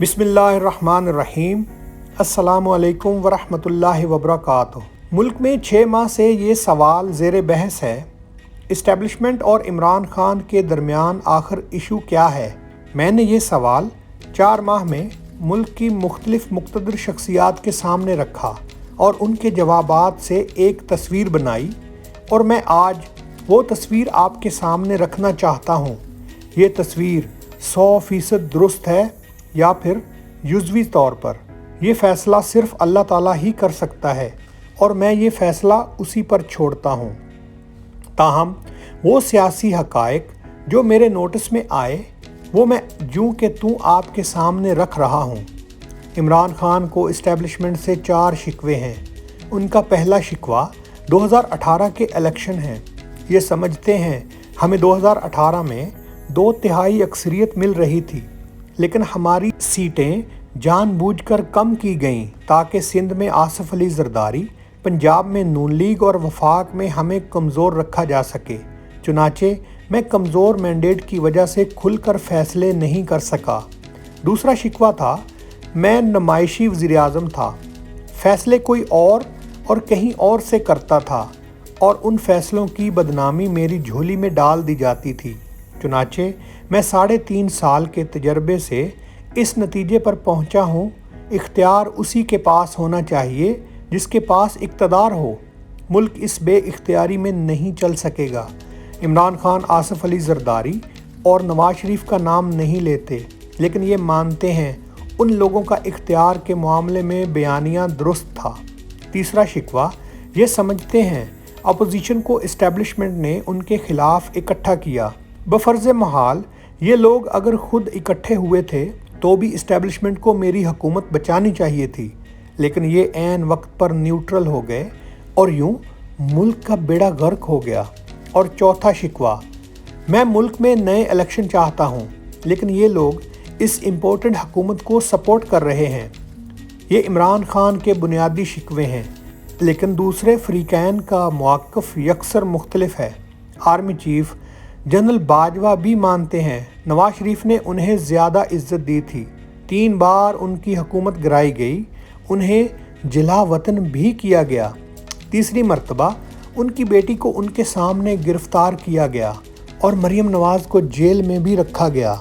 بسم اللہ الرحمن الرحیم۔ السلام علیکم ورحمۃ اللہ وبرکاتہ۔ ملک میں 6 ماہ سے یہ سوال زیر بحث ہے، اسٹیبلشمنٹ اور عمران خان کے درمیان آخر ایشو کیا ہے؟ میں نے یہ سوال 4 ماہ میں ملک کی مختلف مقتدر شخصیات کے سامنے رکھا اور ان کے جوابات سے ایک تصویر بنائی، اور میں آج وہ تصویر آپ کے سامنے رکھنا چاہتا ہوں۔ یہ تصویر 100% درست ہے یا پھر جزوی طور پر؟ یہ فیصلہ صرف اللہ تعالیٰ ہی کر سکتا ہے، اور میں یہ فیصلہ اسی پر چھوڑتا ہوں۔ تاہم وہ سیاسی حقائق جو میرے نوٹس میں آئے، وہ میں جوں کہ توں آپ کے سامنے رکھ رہا ہوں۔ عمران خان کو اسٹیبلشمنٹ سے 4 شکوے ہیں۔ ان کا پہلا شکوہ 2018 کے الیکشن ہیں۔ یہ سمجھتے ہیں ہمیں 2018 میں 2/3 اکثریت مل رہی تھی، لیکن ہماری سیٹیں جان بوجھ کر کم کی گئیں تاکہ سندھ میں آصف علی زرداری، پنجاب میں نون لیگ اور وفاق میں ہمیں کمزور رکھا جا سکے۔ چنانچہ میں کمزور مینڈیٹ کی وجہ سے کھل کر فیصلے نہیں کر سکا۔ دوسرا شکوہ تھا میں نمائشی وزیراعظم تھا، فیصلے کوئی اور کہیں اور سے کرتا تھا، اور ان فیصلوں کی بدنامی میری جھولی میں ڈال دی جاتی تھی۔ چنانچہ میں 3.5 سال کے تجربے سے اس نتیجے پر پہنچا ہوں، اختیار اسی کے پاس ہونا چاہیے جس کے پاس اقتدار ہو۔ ملک اس بے اختیاری میں نہیں چل سکے گا۔ عمران خان آصف علی زرداری اور نواز شریف کا نام نہیں لیتے، لیکن یہ مانتے ہیں ان لوگوں کا اختیار کے معاملے میں بیانیہ درست تھا۔ تیسرا شکوہ یہ سمجھتے ہیں اپوزیشن کو اسٹیبلشمنٹ نے ان کے خلاف اکٹھا کیا۔ بفرض محال یہ لوگ اگر خود اکٹھے ہوئے تھے تو بھی اسٹیبلشمنٹ کو میری حکومت بچانی چاہیے تھی، لیکن یہ عین وقت پر نیوٹرل ہو گئے اور یوں ملک کا بیڑا غرق ہو گیا۔ اور چوتھا شکوہ، میں ملک میں نئے الیکشن چاہتا ہوں، لیکن یہ لوگ اس امپورٹنٹ حکومت کو سپورٹ کر رہے ہیں۔ یہ عمران خان کے بنیادی شکوے ہیں، لیکن دوسرے فریقین کا موقف یکسر مختلف ہے۔ آرمی چیف جنرل باجوہ بھی مانتے ہیں نواز شریف نے انہیں زیادہ عزت دی تھی، 3 بار ان کی حکومت گرائی گئی، انہیں جلا وطن بھی کیا گیا، تیسری مرتبہ ان کی بیٹی کو ان کے سامنے گرفتار کیا گیا اور مریم نواز کو جیل میں بھی رکھا گیا،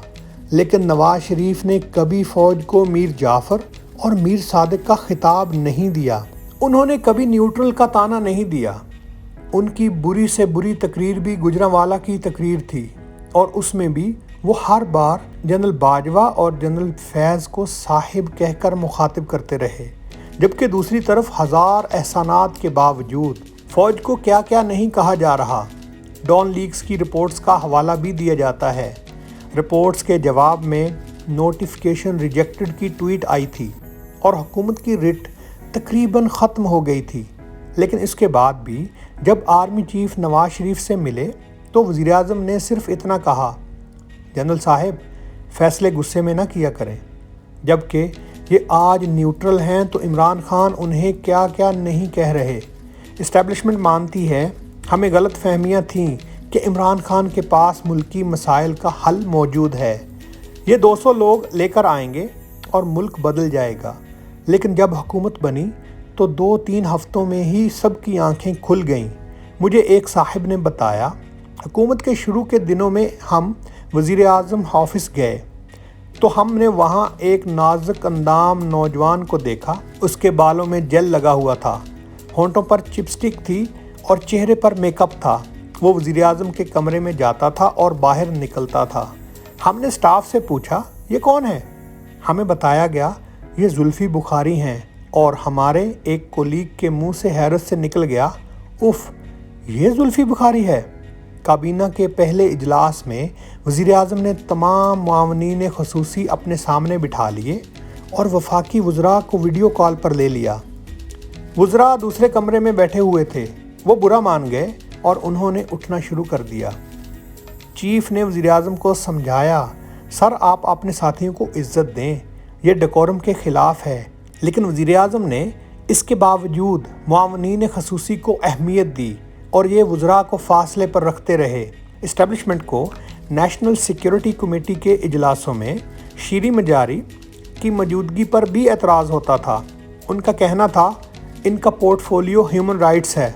لیکن نواز شریف نے کبھی فوج کو میر جعفر اور میر صادق کا خطاب نہیں دیا۔ انہوں نے کبھی نیوٹرل کا طعنہ نہیں دیا۔ ان کی بری سے بری تقریر بھی گجرانوالہ کی تقریر تھی، اور اس میں بھی وہ ہر بار جنرل باجوہ اور جنرل فیض کو صاحب کہہ کر مخاطب کرتے رہے، جبکہ دوسری طرف 1000 احسانات کے باوجود فوج کو کیا کیا نہیں کہا جا رہا۔ ڈان لیکس کی رپورٹس کا حوالہ بھی دیا جاتا ہے۔ رپورٹس کے جواب میں نوٹیفیکیشن ریجیکٹڈ کی ٹویٹ آئی تھی اور حکومت کی رٹ تقریباً ختم ہو گئی تھی، لیکن اس کے بعد بھی جب آرمی چیف نواز شریف سے ملے تو وزیراعظم نے صرف اتنا کہا، جنرل صاحب فیصلے غصے میں نہ کیا کریں۔ جبکہ یہ آج نیوٹرل ہیں تو عمران خان انہیں کیا کیا نہیں کہہ رہے۔ اسٹیبلشمنٹ مانتی ہے ہمیں غلط فہمیاں تھیں کہ عمران خان کے پاس ملکی مسائل کا حل موجود ہے، یہ 200 لوگ لے کر آئیں گے اور ملک بدل جائے گا، لیکن جب حکومت بنی تو 2-3 ہفتوں میں ہی سب کی آنکھیں کھل گئیں۔ مجھے ایک صاحب نے بتایا، حکومت کے شروع کے دنوں میں ہم وزیر اعظم آفس گئے تو ہم نے وہاں ایک نازک اندام نوجوان کو دیکھا، اس کے بالوں میں جیل لگا ہوا تھا، ہونٹوں پر چپسٹک تھی اور چہرے پر میک اپ تھا۔ وہ وزیر اعظم کے کمرے میں جاتا تھا اور باہر نکلتا تھا۔ ہم نے سٹاف سے پوچھا یہ کون ہے؟ ہمیں بتایا گیا یہ زلفی بخاری ہیں، اور ہمارے ایک کولیگ کے منہ سے حیرت سے نکل گیا، اف یہ زلفی بخاری ہے۔ کابینہ کے پہلے اجلاس میں وزیر اعظم نے تمام معاونین خصوصی اپنے سامنے بٹھا لیے اور وفاقی وزراء کو ویڈیو کال پر لے لیا۔ وزراء دوسرے کمرے میں بیٹھے ہوئے تھے، وہ برا مان گئے اور انہوں نے اٹھنا شروع کر دیا۔ چیف نے وزیر اعظم کو سمجھایا، سر آپ اپنے ساتھیوں کو عزت دیں، یہ ڈیکورم کے خلاف ہے، لیکن وزیر اعظم نے اس کے باوجود معاونین خصوصی کو اہمیت دی اور یہ وزراء کو فاصلے پر رکھتے رہے۔ اسٹیبلشمنٹ کو نیشنل سیکیورٹی کمیٹی کے اجلاسوں میں شیریں مجاری، की मौजूदगी पर भी एतराज़ होता था। उनका कहना था इनका पोर्टफोलियो ह्यूमन राइट्स है,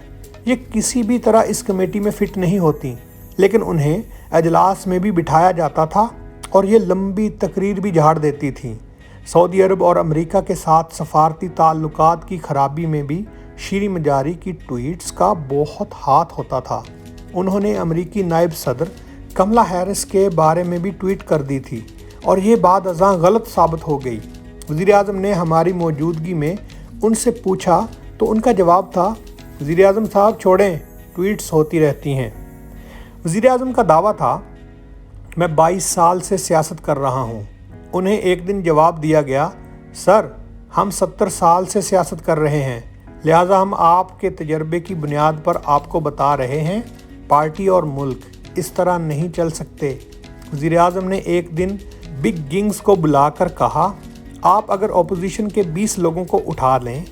ये किसी भी तरह इस कमेटी में फ़िट नहीं होती, लेकिन उन्हें अजलास में भी बिठाया जाता था और ये लंबी तकरीर भी झाड़ देती थी। सऊदी अरब और अमेरिका के साथ सफारती ताल्लुकात की खराबी में भी शीरी मजारी की ट्वीट्स का बहुत हाथ होता था। उन्होंने अमेरिकी नायब सदर कमला हैरिस के बारे में भी ट्वीट कर दी थी और ये बात अज़ां गलत साबित हो गई। वज़ीर आज़म ने हमारी मौजूदगी में उनसे पूछा तो उनका जवाब था, वज़ीर आज़म साहब छोड़ें, ट्वीट्स होती रहती हैं। वज़ीर आज़म का दावा था, मैं 22 साल से सियासत कर रहा हूँ। उन्हें एक दिन जवाब दिया गया, सर हम 70 साल से सियासत कर रहे हैं, लिहाजा हम आपके तजर्बे की बुनियाद पर आपको बता रहे हैं, पार्टी और मुल्क इस तरह नहीं चल सकते। वज़ीर आज़म ने एक दिन बिग गिंग्स को बुलाकर कहा, आप अगर अपोजिशन के 20 लोगों को उठा लें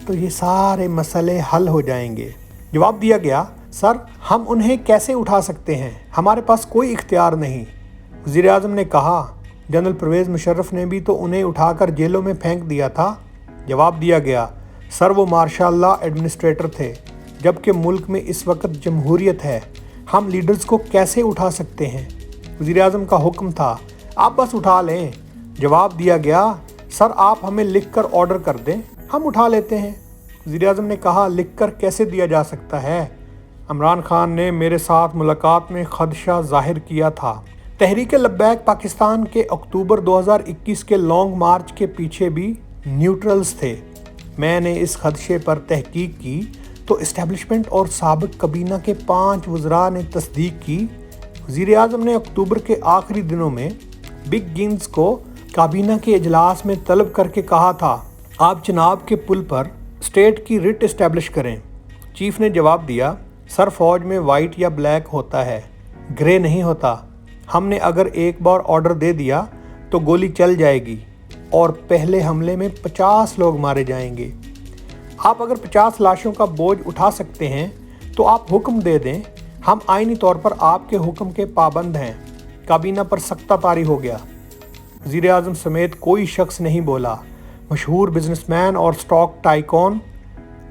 तो ये सारे मसले हल हो जाएंगे। जवाब दिया गया, सर हम उन्हें कैसे उठा सकते हैं, हमारे पास कोई इख्तियार नहीं। वज़ीर आज़म ने कहा, जनरल परवेज़ मुशर्रफ ने भी तो उन्हें उठाकर जेलों में फेंक दिया था। जवाब दिया गया, सर वो मार्शल एडमिनिस्ट्रेटर थे, जबकि मुल्क में इस वक्त जमहूरियत है, हम लीडर्स को कैसे उठा सकते हैं। वज़ीर आज़म का हुक्म था, आप बस उठा लें। जवाब दिया गया, सर आप हमें लिखकर ऑर्डर कर दें, हम उठा लेते हैं। वज़ीर आज़म ने कहा, लिखकर कैसे दिया जा सकता है, इमरान खान ने मेरे साथ मुलाकात में खदशा जाहिर किया था। तहरीक लब्बैक पाकिस्तान के अक्टूबर 2021 के लॉन्ग मार्च के पीछे भी न्यूट्रल्स थे। मैंने इस खदशे पर तहकीक की तो इस्टेब्लिशमेंट और साबिक कबीना के 5 वज़रा ने तस्दीक की। वज़ीर आज़म ने अक्टूबर के आखिरी दिनों में बिग गिंग्स को काबीना के इजलास में तलब करके कहा था, आप जनाब के पुल पर स्टेट की रिट इस्टेब्लिश करें। चीफ ने जवाब दिया, सर फौज में वाइट या ब्लैक होता है, ग्रे नहीं होता। हमने अगर एक बार ऑर्डर दे दिया तो गोली चल जाएगी और पहले हमले में 50 लोग मारे जाएंगे। आप अगर 50 लाशों का बोझ उठा सकते हैं तो आप हुक्म दे दें, हम आईनी तौर पर आपके हुक्म के पाबंद हैं। काबीना पर सख्ता तारी हो गया। वज़ीर आज़म समेत कोई शख्स नहीं बोला। मशहूर बिजनेसमैन और स्टॉक टाइकॉन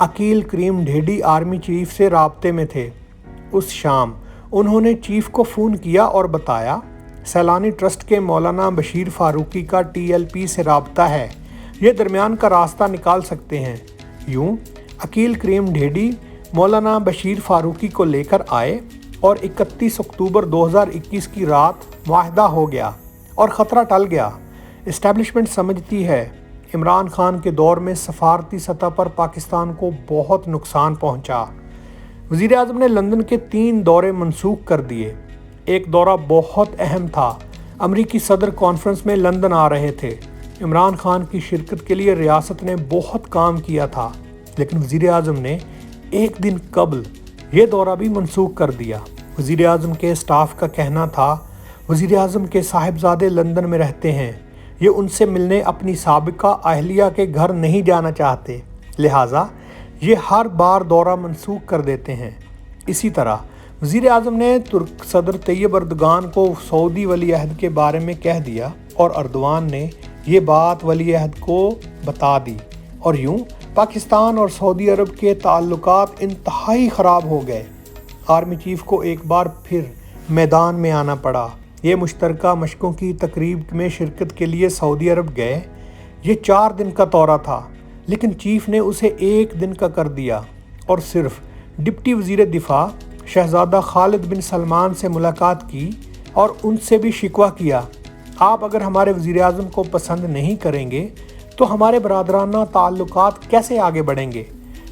अकील करीम ढेडी आर्मी चीफ से राब्ते में थे। उस शाम उन्होंने चीफ को फ़ोन किया और बताया, सैलानी ट्रस्ट के मौलाना बशीर फ़ारूकी का TLP से राब्ता है, ये दरमियान का रास्ता निकाल सकते हैं। यूँ अकील करीम ढेडी मौलाना बशीर फ़ारूकी को लेकर आए और 31 अक्टूबर 2021 की रात मुआहदा हो गया और ख़तरा टल गया। इस्टेब्लिशमेंट समझती है इमरान खान के दौर में सफारती सतह पर पाकिस्तान को बहुत नुकसान पहुंचा। वज़ीर आज़म ने लंदन के 3 दौरे मनसूख कर दिए। एक दौरा बहुत अहम था, अमरीकी सदर कॉन्फ्रेंस में लंदन आ रहे थे। इमरान खान की शिरकत के लिए रियासत ने बहुत काम किया था, लेकिन वज़ीर आज़म ने एक दिन कबल ये दौरा भी मनसूख कर दिया। वज़ीर आज़म के स्टाफ का कहना था, वज़ीर आज़म के साहिबजादे लंदन में रहते हैं, ये उनसे मिलने अपनी साबिका अहलिया के घर नहीं जाना चाहते, लिहाजा ये हर बार दौरा मनसूख कर देते हैं। इसी तरह वज़ीर आज़म ने तुर्क सदर तैयब अर्दगान को सऊदी वली अहद के बारे में कह दिया और अर्दवान ने ये बात वली अहद को बता दी और यूँ पाकिस्तान और सऊदी अरब के ताल्लुकात इंतहाई ख़राब हो गए। आर्मी चीफ को एक बार फिर मैदान में आना पड़ा। ये मुश्तरका मशकों की तकरीब में शिरकत के लिए सऊदी अरब गए। ये 4 दिन का दौरा था, लेकिन चीफ ने उसे 1 दिन का कर दिया और सिर्फ डिप्टी वज़ीर दिफा शहज़ादा खालिद बिन सलमान से मुलाकात की और उनसे भी शिकवा किया, आप अगर हमारे वज़ीर आज़म को पसंद नहीं करेंगे तो हमारे बरादराना ताल्लुकात कैसे आगे बढ़ेंगे।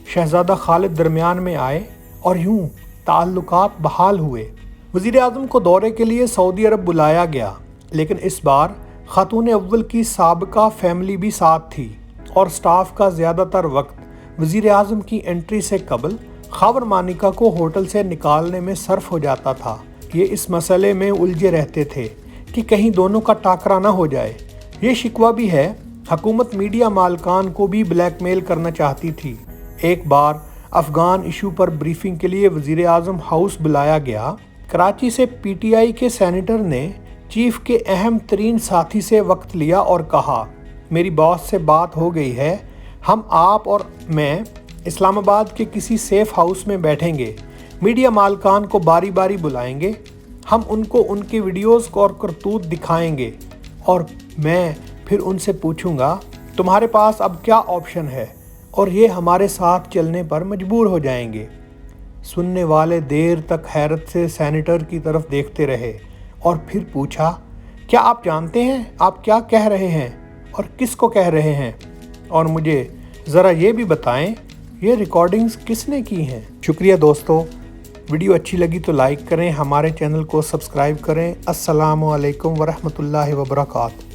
शहज़ादा खालिद दरमियान में आए और यूँ ताल्लुकात बहाल हुए। वज़ीर आज़म को दौरे के लिए सऊदी अरब बुलाया गया, लेकिन इस बार खातून अव्वल की साबिका फैमिली भी साथ थी और स्टाफ का ज़्यादातर वक्त वज़ीर आज़म की एंट्री से कबल ख़ावर मानिका को होटल से निकालने में सर्फ हो जाता था। ये इस मसले में उलझे रहते थे कि कहीं दोनों का टाकरा ना हो जाए। ये शिकवा भी है, हुकूमत मीडिया मालकान को भी ब्लैकमेल करना चाहती थी। एक बार अफ़गान इशू पर ब्रीफिंग के लिए वज़ीर आज़म हाउस बुलाया गया। कराची से PTI के सेनेटर ने चीफ के अहम तरीन साथी से वक्त लिया और कहा, मेरी बॉस से बात हो गई है, हम आप और मैं इस्लामाबाद के किसी सेफ हाउस में बैठेंगे। मीडिया मालकान को बारी बारी बुलाएंगे, हम उनको उनके वीडियोस को और करतूत दिखाएंगे और मैं फिर उनसे पूछूंगा तुम्हारे पास अब क्या ऑप्शन है, और ये हमारे साथ चलने पर मजबूर हो जाएंगे। सुनने वाले देर तक हैरत से सेनेटर की तरफ देखते रहे और फिर पूछा, क्या आप जानते हैं आप क्या कह रहे हैं और किसको कह रहे हैं, और मुझे ज़रा ये भी बताएं ये रिकॉर्डिंग्स किसने की हैं। शुक्रिया दोस्तों, वीडियो अच्छी लगी तो लाइक करें, हमारे चैनल को सब्सक्राइब करें। अस्सलामु अलैकुम वरहमतुल्लाहि वबरकातुहू।